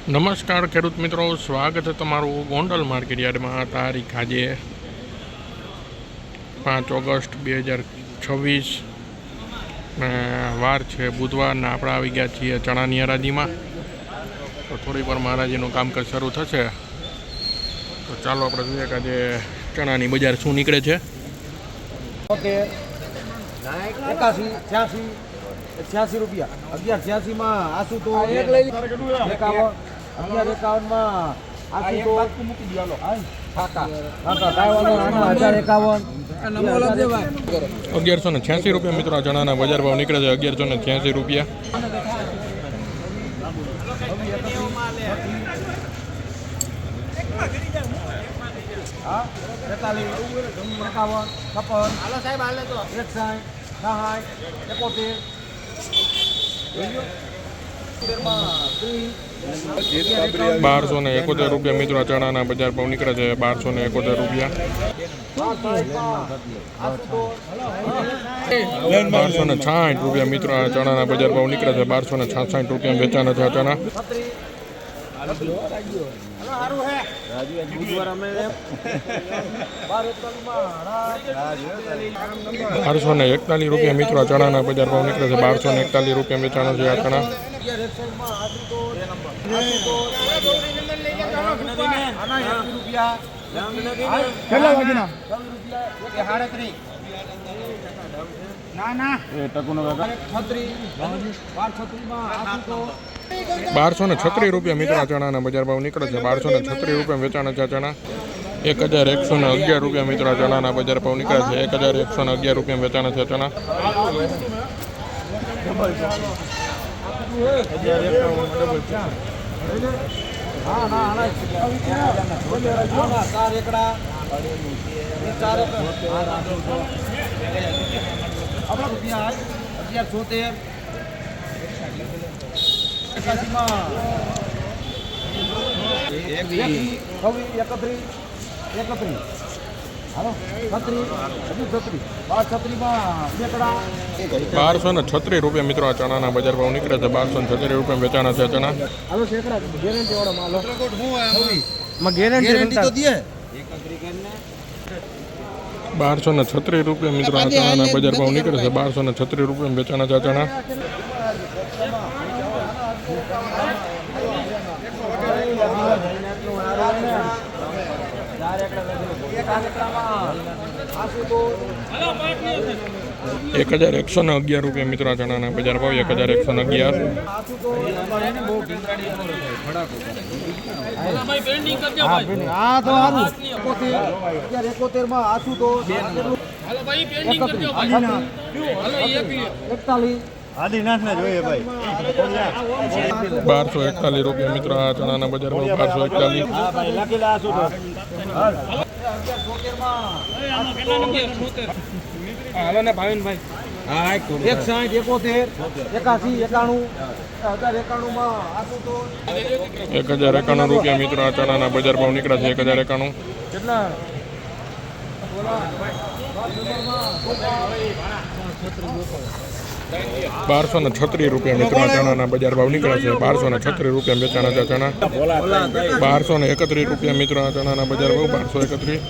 નમસ્કાર ખેડૂત મિત્રો, સ્વાગત છે તમારું ગોંડલ માર્કેટ યાર્ડમાં. તારીખ આજે 5 ઓગસ્ટ 2026 ને વાર છે બુધવારના. આપણે આવી ગયા છીએ ચણાની હરાજીમાં. તો થોડી વાર હરાજીનું કામકાજ શરૂ થશે. તો ચાલો આપણે જોઈએ કે આજે ચણાની બજાર શું નીકળે છે. 86 રૂપિયા 1186 માં આસુ તો 1151 માં આસુ તો મૂકી દીધો કાકા 1186 રૂપિયા મિત્રો. આ ચણાના બજાર ભાવ નીકળે છે 1186 રૂપિયા. હા 43 51 56 હાલો સાહેબ હાલે તો 61 61 1271 રૂપિયા મિત્રો. આ ચણાના બજાર ભાવ નીકળે છે 1271 રૂપિયા. 1260 રૂપિયા મિત્રો. આ ચણાના બજાર ભાવ નીકળે છે 1266 રૂપિયા વેચાના છે આ ચણા. 1241 રૂપિયા મિત્રો. આ ચણાના બજાર ભાવ નીકળે છે 1241 રૂપિયા વેચાણા છે આ ચણા. 1236 રૂપિયા મિત્રો. આ ચણાના બજાર ભાવ નીકળે છે 1236 રૂપિયા વેચાણા છે આ ચણા. 1111 રૂપિયા મિત્રો. આ ચણાના બજાર ભાવ નીકળે છે 1111 રૂપિયા વેચાણા છે ચણા. 1236 રૂપિયા મિત્રો. આ ચણાના બજાર ભાવ નીકળે છે 1236 રૂપિયા વેચાણા છે ચણા. 1236 રૂપિયા મિત્રો. આ ચણાના બજાર ભાવ નીકળે છે 1236 રૂપિયા વેચાણા છે ચણા. 1111 રૂપિયા મિત્રો. આ ચણાના બજાર ભાવ 1111. 1241 રૂપિયા મિત્રો. આ ચણાના બજાર ભાવ 1091 રૂપિયા મિત્રો. આ ચણાના બજાર ભાવ નીકળે છે 1091. 1236 રૂપિયા મિત્રો. આ ચણાના બજાર ભાવ નીકળે છે 1236 રૂપિયા વેચાણા છે ચણા. 1231 રૂપિયા મિત્રો. આ ચણાના બજાર ભાવ 1231.